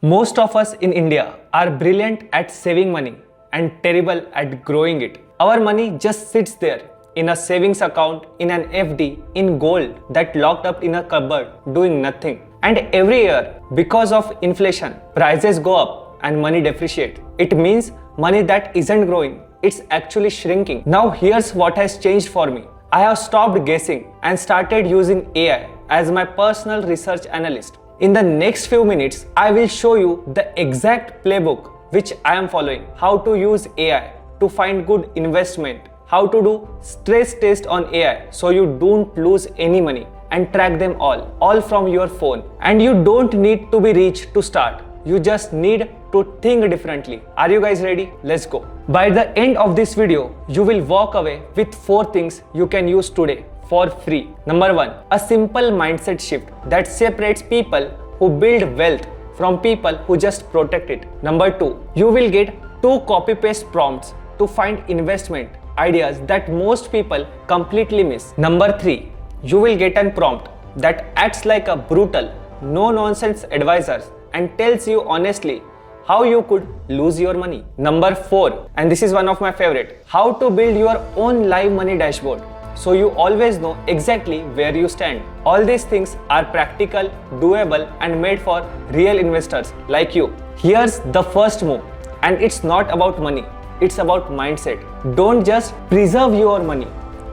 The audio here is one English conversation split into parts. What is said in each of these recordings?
Most of us in India are brilliant at saving money and terrible at growing it. Our money just sits there in a savings account, in an FD, in gold that locked up in a cupboard doing nothing. And every year, because of inflation, prices go up and money depreciate. It means money that isn't growing, it's actually shrinking. Now here's what has changed for me. I have stopped guessing and started using AI as my personal research analyst. In the next few minutes, I will show you the exact playbook which I am following, how to use AI to find good investment, how to do stress test on AI so you don't lose any money and track them all from your phone. And you don't need to be rich to start. You just need to think differently. Are you guys ready? Let's go. By the end of this video, you will walk away with 4 things you can use today for free. Number 1, a simple mindset shift that separates people who build wealth from people who just protect it. Number 2, you will get 2 copy-paste prompts to find investment ideas that most people completely miss. Number 3, you will get a prompt that acts like a brutal, no-nonsense advisor and tells you honestly how you could lose your money. Number 4, and this is one of my favorite, how to build your own live money dashboard so you always know exactly where you stand. All these things are practical, doable and made for real investors like you. Here's the first move, and it's not about money, it's about mindset. Don't just preserve your money,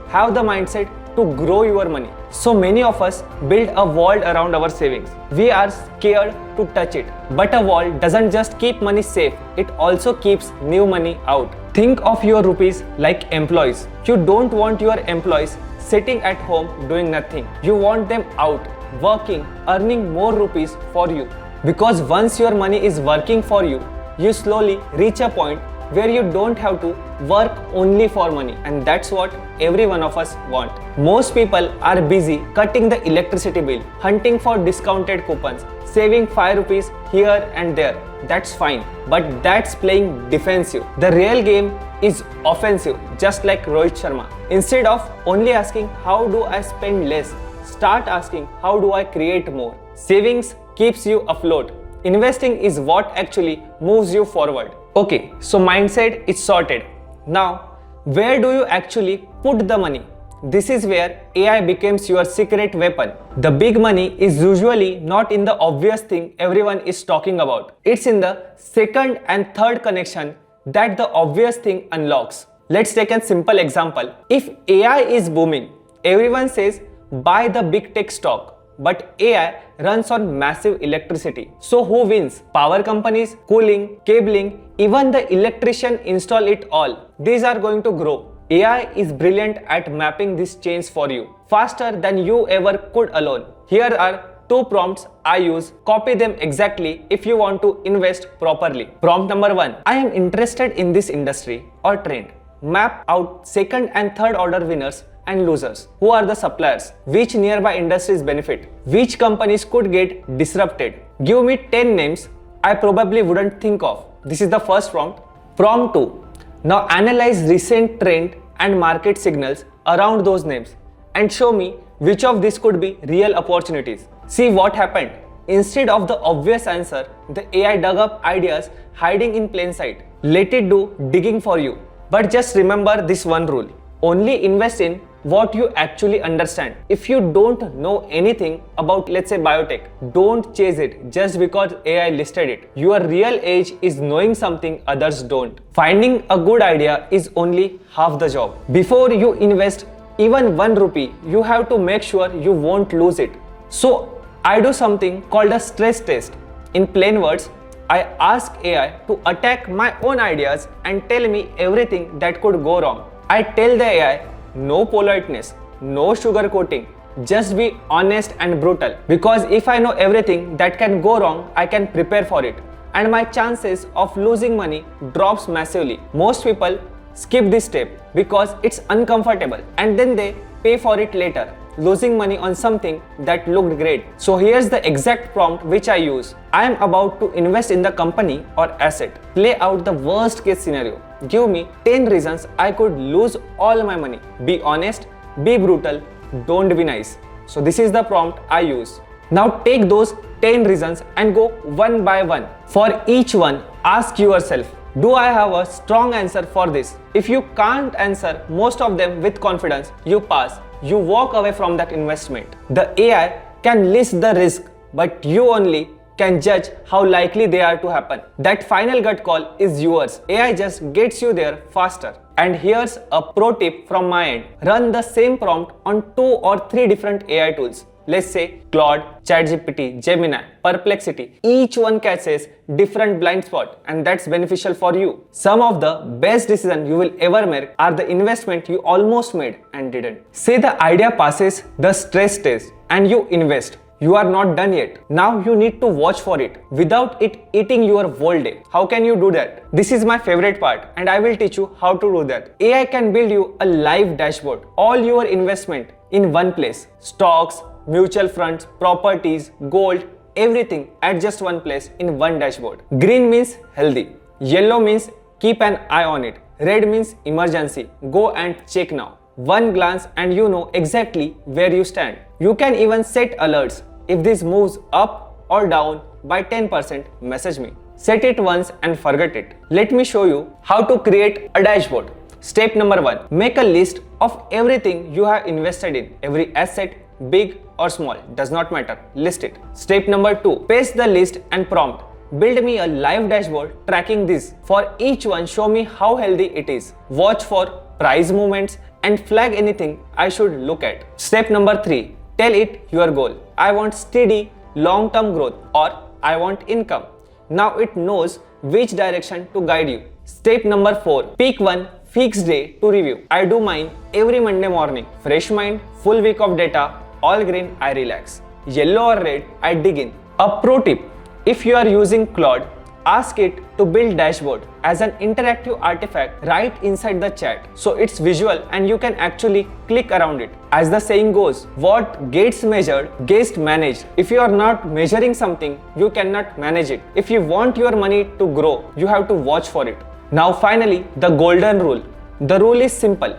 have the mindset to grow your money. So many of us build a wall around our savings. We are scared to touch it. But a wall doesn't just keep money safe, it also keeps new money out. Think of your rupees like employees. You don't want your employees sitting at home doing nothing. You want them out, working, earning more rupees for you. Because once your money is working for you, you slowly reach a point where you don't have to work only for money, and that's what every one of us want. Most people are busy cutting the electricity bill, hunting for discounted coupons, saving 5 rupees here and there. That's fine, but that's playing defensive. The real game is offensive, just like Rohit Sharma. Instead of only asking how do I spend less, start asking how do I create more. Savings keeps you afloat. Investing is what actually moves you forward. Okay, so mindset is sorted. Now, where do you actually put the money? This is where AI becomes your secret weapon. The big money is usually not in the obvious thing everyone is talking about. It's in the second and third connection that the obvious thing unlocks. Let's take a simple example. If AI is booming, everyone says buy the big tech stock. But AI runs on massive electricity. So who wins? Power companies, cooling, cabling, even the electrician install it all. These are going to grow. AI is brilliant at mapping these chains for you, faster than you ever could alone. Here are 2 prompts I use. Copy them exactly if you want to invest properly. Prompt number 1. I am interested in this industry or trend. Map out second and third order winners and losers. Who are the suppliers? Which nearby industries benefit? Which companies could get disrupted? Give me 10 names I probably wouldn't think of. This is the first prompt. Prompt 2. Now analyze recent trend and market signals around those names and show me which of these could be real opportunities. See what happened. Instead of the obvious answer, the AI dug up ideas hiding in plain sight. Let it do digging for you. But just remember this one rule. Only invest in what you actually understand. If you don't know anything about, let's say, biotech, don't chase it just because AI listed it. Your real edge is knowing something others don't. Finding a good idea is only half the job. Before you invest even 1 rupee, you have to make sure you won't lose it. So I do something called a stress test. In plain words, I ask AI to attack my own ideas and tell me everything that could go wrong. I tell the AI, no politeness, no sugarcoating, just be honest and brutal. Because if I know everything that can go wrong, I can prepare for it. And my chances of losing money drops massively. Most people skip this step because it's uncomfortable and then they pay for it later, losing money on something that looked great. So here's the exact prompt which I use. I am about to invest in the company or asset. Play out the worst case scenario. Give me 10 reasons I could lose all my money. Be honest, be brutal, don't be nice. So this is the prompt I use. Now take those 10 reasons and go one by one. For each one, ask yourself, do I have a strong answer for this? If you can't answer most of them with confidence, you pass. You walk away from that investment. The AI can list the risk, but you only can judge how likely they are to happen. That final gut call is yours. AI just gets you there faster. And here's a pro tip from my end. Run the same prompt on 2 or 3 different AI tools. Let's say Claude, ChatGPT, Gemini, Perplexity. Each one catches different blind spot, and that's beneficial for you. Some of the best decisions you will ever make are the investment you almost made and didn't. Say the idea passes the stress test and you invest. You are not done yet. Now you need to watch for it without it eating your whole day. How can you do that? This is my favorite part and I will teach you how to do that. AI can build you a live dashboard. All your investment in one place. Stocks, mutual funds, properties, gold, everything at just one place in one dashboard. Green means healthy. Yellow means keep an eye on it. Red means emergency. Go and check now. One glance and you know exactly where you stand. You can even set alerts. If this moves up or down by 10%, message me. Set it once and forget it. Let me show you how to create a dashboard. Step number 1. Make a list of everything you have invested in. Every asset, big or small, does not matter. List it. Step number 2. Paste the list and prompt. Build me a live dashboard tracking this. For each one, show me how healthy it is. Watch for price movements and flag anything I should look at. Step number 3. Tell it your goal. I want steady, long-term growth or I want income. Now it knows which direction to guide you. Step number 4. Pick one fixed day to review. I do mine every Monday morning. Fresh mind, full week of data, all green, I relax. Yellow or red, I dig in. A pro tip. If you are using Claude, ask it to build dashboard as an interactive artifact right inside the chat. So it's visual and you can actually click around it. As the saying goes, what gets measured gets managed. If you are not measuring something, you cannot manage it. If you want your money to grow, you have to watch for it. Now finally, the golden rule. The rule is simple.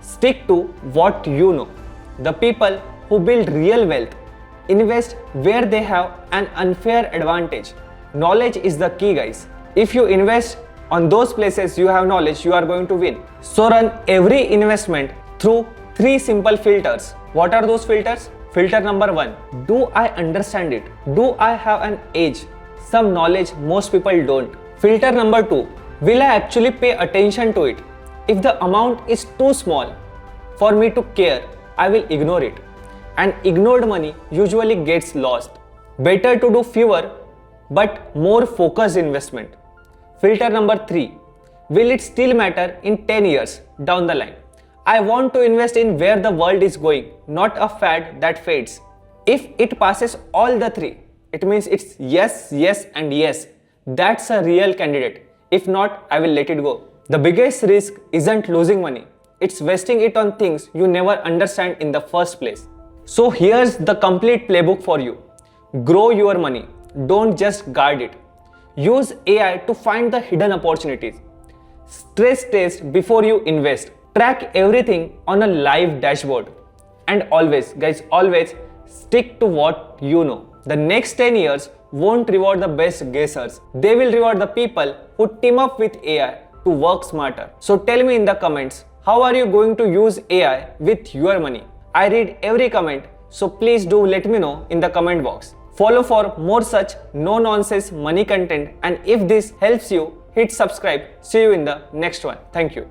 Stick to what you know. The people who build real wealth invest where they have an unfair advantage. Knowledge is the key, guys. If you invest on those places you have knowledge, you are going to win. So run every investment through 3 simple filters. What are those filters? Filter number 1. Do I understand it? Do I have an edge? Some knowledge most people don't. Filter number 2. Will I actually pay attention to it? If the amount is too small for me to care, I will ignore it. And ignored money usually gets lost. Better to do fewer but more focused investment. Filter number 3. Will it still matter in 10 years down the line? I want to invest in where the world is going, not a fad that fades. If it passes all the 3, it means it's yes, yes and yes. That's a real candidate. If not, I will let it go. The biggest risk isn't losing money. It's wasting it on things you never understand in the first place. So here's the complete playbook for you. Grow your money. Don't just guard it. Use AI to find the hidden opportunities. Stress test before you invest. Track everything on a live dashboard. And always, guys, always stick to what you know. The next 10 years won't reward the best guessers. They will reward the people who team up with AI to work smarter. So tell me in the comments, how are you going to use AI with your money? I read every comment, so please do let me know in the comment box. Follow for more such no-nonsense money content, and if this helps you, hit subscribe. See you in the next one. Thank you.